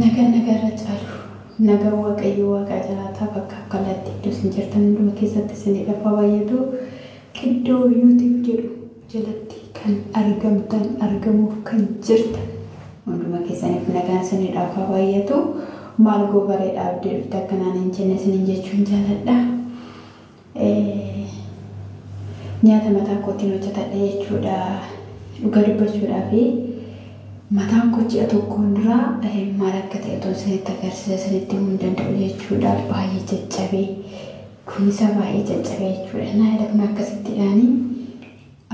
naga racalu naga waaqayyo waaqa jalaata bakka kalatti iddoo sin jirtan hunduma keessatti isinii dhafa baay'atu iddoo YouTube jedhu jalatti kan argamuuf kan jirtan hunduma keessaniif nagaan isinii dhafa baay'atu maal gobareedhaaf deebite akkanaan hin jenne isin jechuun jaaladha. Nyaata mataa kootiin hojjetadha jechuudha dhuga dubbachuudhaaf mataan koo ji'a tokkoon dura maal akka ta'e otoo isinitti agarsiisa isinitti himuu hin danda'u jechuudha. Baay'ee caccabee kunis baay'ee caccabee jechuudha. Naayila kun akkasittiidhaanii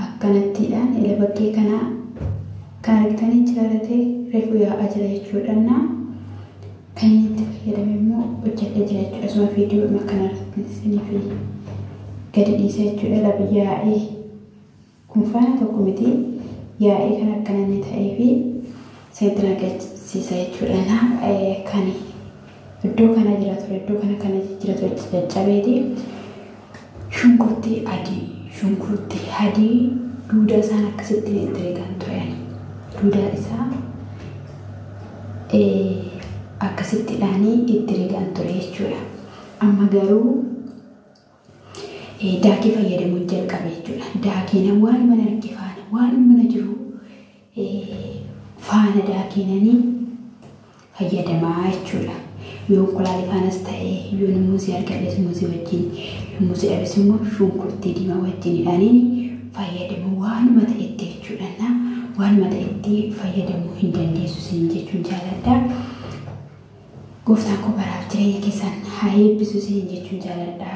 akkanattiidhaan ila bakkee kana kan argitanii jiraatee reefu yaa'aa jira jechuudha. Kan inni itti fayyadame immoo hojjedhee jira jechuudha. Asuma viidiyoo makkanarratti isiniif gadi dhiisa jechuudha. Labi yaa'ee kun faana tokko miti yaa'ee kan akkana inni ta'ee fi seentira agarsiisa jechuudha. Kan iddoo kana jira ture iddoo kana jira ture caccabeeti shunkurtii adii duuda isaan akkasitti itti rigan turan duuda isaa akkasittiidhaanii itti rigan ture jechuudha. Amma garuu daakii fayyadamuun jalqabe jechuudha. Daakiin waan mana harkifaana waan mana jiru faana daakiinanii fayyadamaa jechuudha. Yoon kulaali faanas ta'ee yoon muuzii argadhes muuzii wajjin yoon muuzii dhabes immoo shunkurtii diimaa wajjinidhaanii fayyadamu waanuma ta'etti jechuudha. Waanuma ta'etti fayyadamuu hin dandeessu isin jechuun jaaladha. Gooftaan koo baraaf jireenya keessan haa eebbisu isin jechuun jaaladha.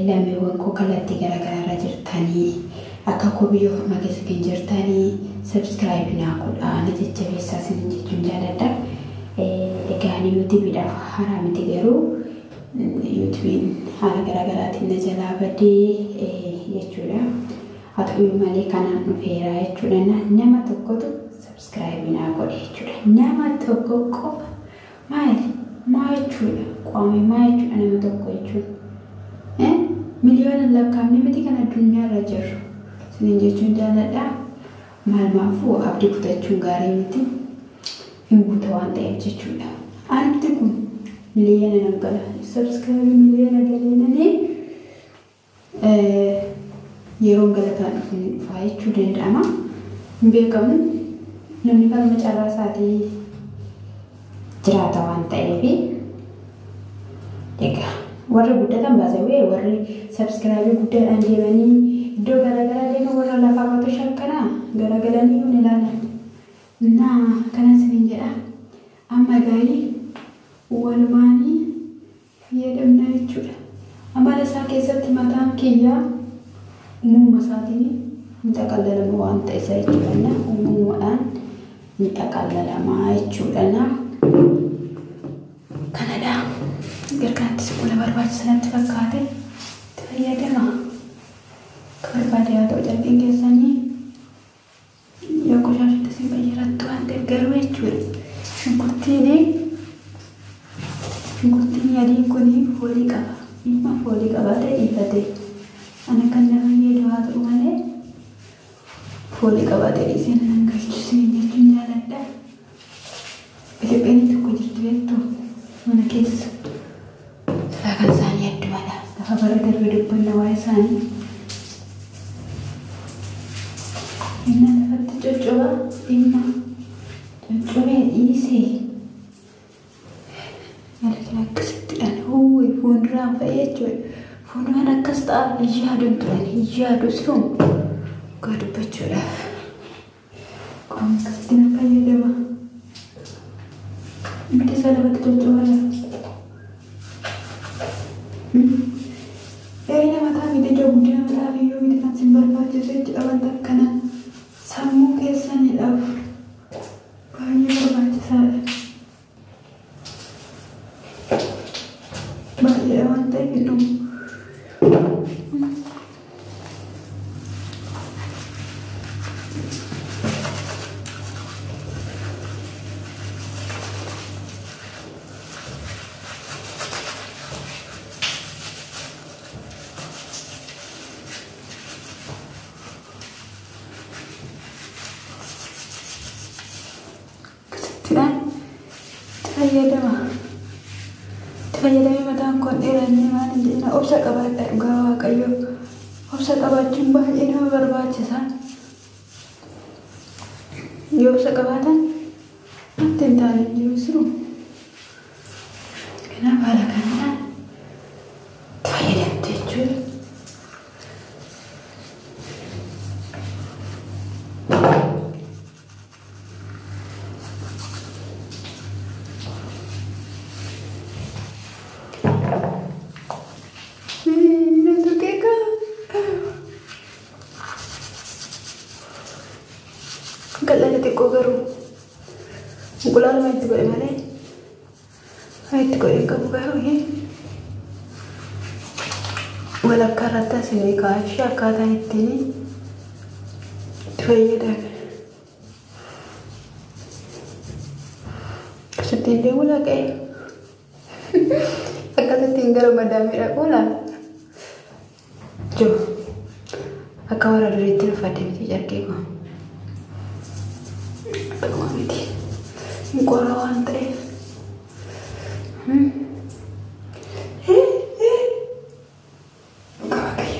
Lammiiwwan koo kallattii garaagaraa jirtanii akka koo biyya ormaa keessa kan jirtanii subscribe naa godhaa na jajjabeessaa isin jechuun jaaladha. Egaa ani YouTube'dhaaf haaraa miti garuu YouTube'n haala garaagaraatiin na jalaa badee jechuudha. Haa ta'u malee kanaan dhufeera jechuudha. Nama tokkotu subscribe naa godhe jechuudha. Nama tokko qofa maali jechuudha. Qaame maa jechuudha nama tokko jechuudha. Miliyoona lakkaa'amni miti kan addunyaarra jiru isin jechuun jaaladha. Maaliifuu abdii kutachuun gaarii miti hin guuta waan ta'eef jechuudha. Anti kun miliyoona nan gala subscribe miliyoona galeenanii yeroon galataan dhufaa jechuu danda'ama. Hin beekamu namni falma carraa isaatii jiraata waan ta'eef egaa warra guddatan baasawee warri subscribe guddaadhaan deemanii iddoo garaagaraa deeman warra lafaa qotu shakkanaa garagalanii yoon ilaalan kanas hin jedha. Amma gaarii walumaanii fayyadamna jechuudha. Amala isaa keessatti mataan kiyyaa uumama isaatiin hin xaqallalamu waan ta'eef jechuudha. Uumamuudhaan hin xaqallalamaa jechuudha. Kanadha. Gargaartis fuula barbaachisanatti fakkaate itti fayyadama. Barbaade haa ta'u jalqeen keessanii yoo qoshaash isin fayyadamtu waan ta'eef garuu jechuudha. Shunkurtiin adiin kun foolii qaba. Dhimma foolii qabaatee dhiifate. Ana kan nama fayyadu haa ta'u malee foolii qabaatee dhiisee nan galchisiin jechuun jaaladha. Itoophiyaa tokko jirtu beektu mana keessa. Kan isaanii addumadha. Lafa bara darbe dubbanna waa'ee isaanii. Inni lafatti coccoba dhimma coccobee dhiisee yaalkin akkasittidhaan fuulduraan ba'ee jechuudha. Fuulduraan akkas ta'a iyyaadun turan iyyaadu sun gaa dubbachuudhaaf qaama akkasitti na fayyadama. Miti isaa lafatti coccobaa mataa miti ija guddina mataa biyyoo miti kan sin barbaachisu jechuudha. Wanta akkana sammuu keessaniidhaaf baay'ee barbaachisaadha. Baay'eedha waan ta'eef hin dhumu. fayyadamee mataan kun dheerannee maal hin jedhina obsa qabaadha dhugaa waaqayyo obsa qabaachuun baay'ee nama barbaachisa yoo obsa qabaatan wanti hin taane jiru siru kanaaf haala kanaan fayyadamte jechuudha. Kalau ada teko garu, bulan mai teko mana? Hai teko yang kamu garu ni. Wala karata sini kasih kata ini, tu aja dah. Setinde wala kay. Akala tinggal madami ra wala. Jo. Akawara dari itu Fatim tijar keko. Mati, ngolawan teh. Kakak.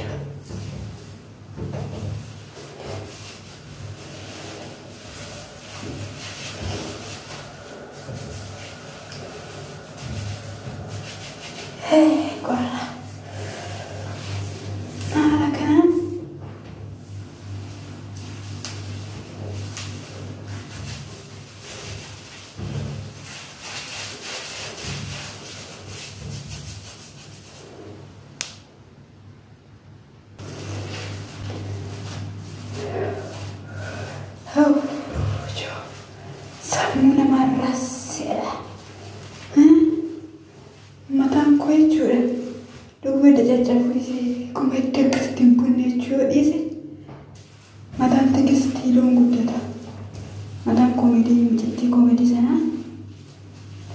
Kola. Nah, kan? Samuna maras ya. Mataan ko jechuudha. Dhuguma jajjabu isi kuma deeggartiin bunni jechuudha dhiise. Mataan tegistii loon guddata. Mataan koomedii mijittii koomedii sana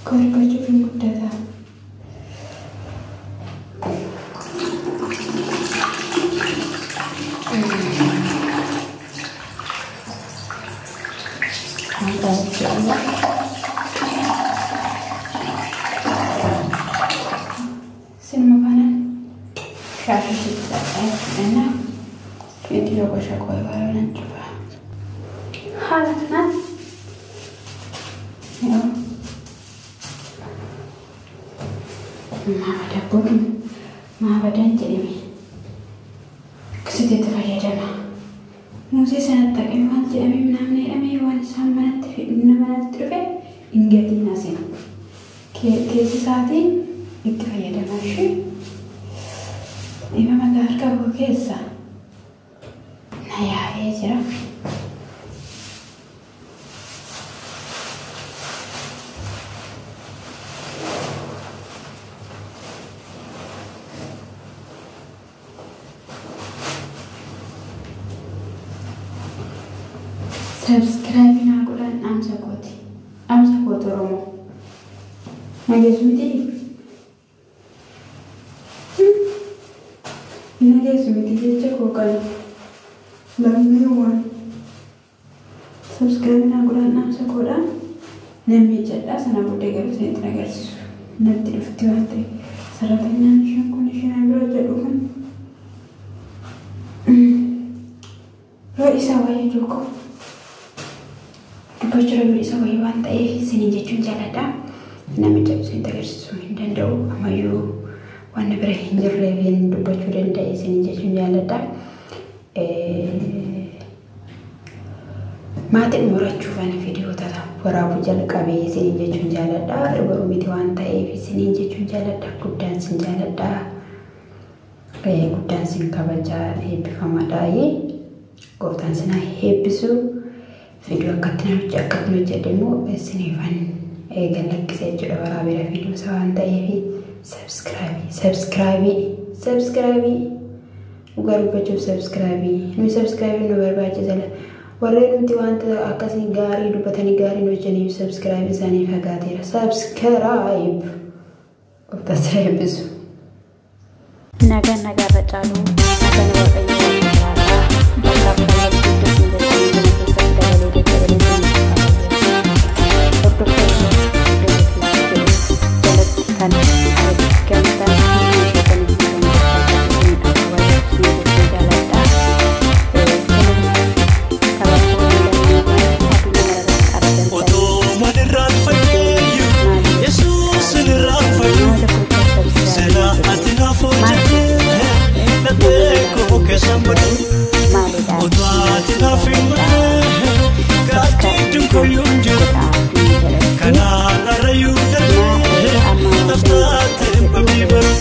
korbachuuf hin guddata. Sinema kanan shashi kita enak video bosha koi bayaran coba halatna ya ada pun badan jadi kesedih terkadang musi sangat tak eman jadi namanya wan sama nama terus ingat nasi ke sahatin itu hanya ada masih ini memang harga berkesa nah ya aja subscribe aku dan amsa koti romo Nagesumiti jecha kokal lammeewwan subscribe na godhan namsa godha namni jedha sana booddee garuu isinitti agarsiisu natti dhufti waan ta'e saratannaan isheen kun isheen bira jedhu kun yoo isa wayya joko dubbachuu yoo isa wayya waan ta'eef isiniin jechuun jaaladha namni jedhu isinitti agarsiisuu hin danda'u ammayyuu waan bira hin jirreef hin dubbachuu danda'e isiniin jechuun jaaladha maatiin murachuuf ani viidiyoota waraabuu jalqabee isiniin jechuun jaaladha garuu miti waan ta'eef isiniin jechuun jaaladha guddaan sin jaaladha guddaan sin kabajaa eebbifamaadha gooftaan sin eebbisu viidiyoo akkatti hojjedhe immoo isiniifan gallakkisee jechuudha waraabera viidiyoo isaa waan ta'eef subscribe ugarubachuuf subscribe nu subscribe nu barbaachisa warreen nuti wanta akkasii gaarii dubbatanii gaarii nu hojjaniif subscribe isaanii fagaateera subscribe of tasreebisu nagaa racaalu nagaa waaqayyo madirraan fayyu Yesuus nirraan fayyu Sena ati naafoo jettee Lattee koo keessan badu Otoo ati naaf hin malee Gaaddiidduun koyyuun jiru Kanaan arrayyuu darbee Naftaatee babii baru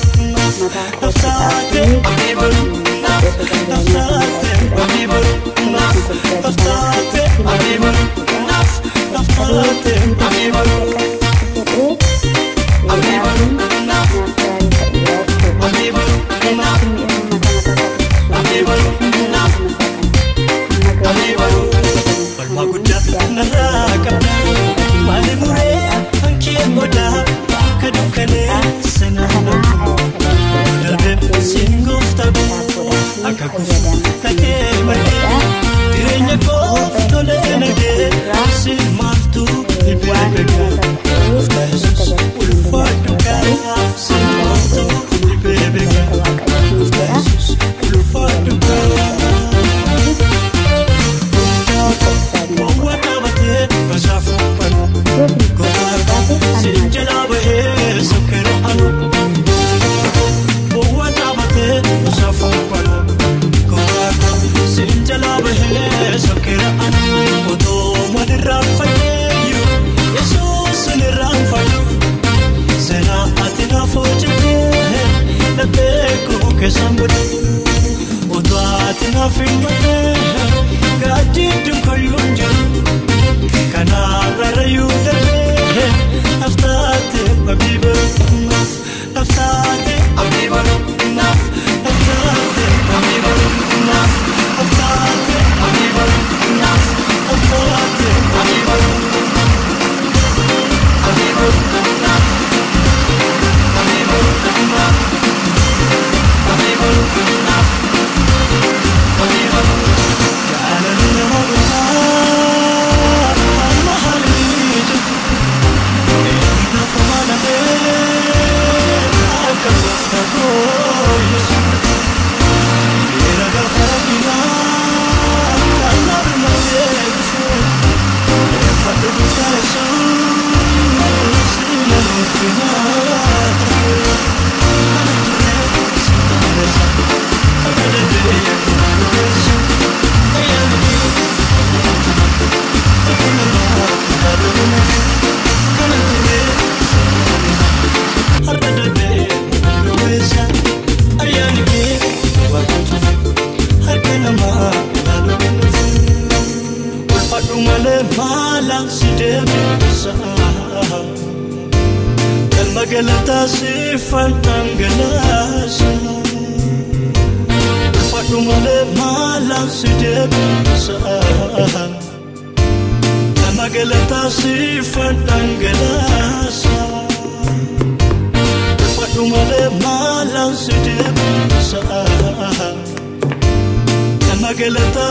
Naftaatee babii baru Naftaatee babii baru Naftaatee babii baru Naftaatee babii baru Galata sifan tangalasa Fatu male malam sidebisa Galata sifan tangalasa Fatu male malam sidebisa Galata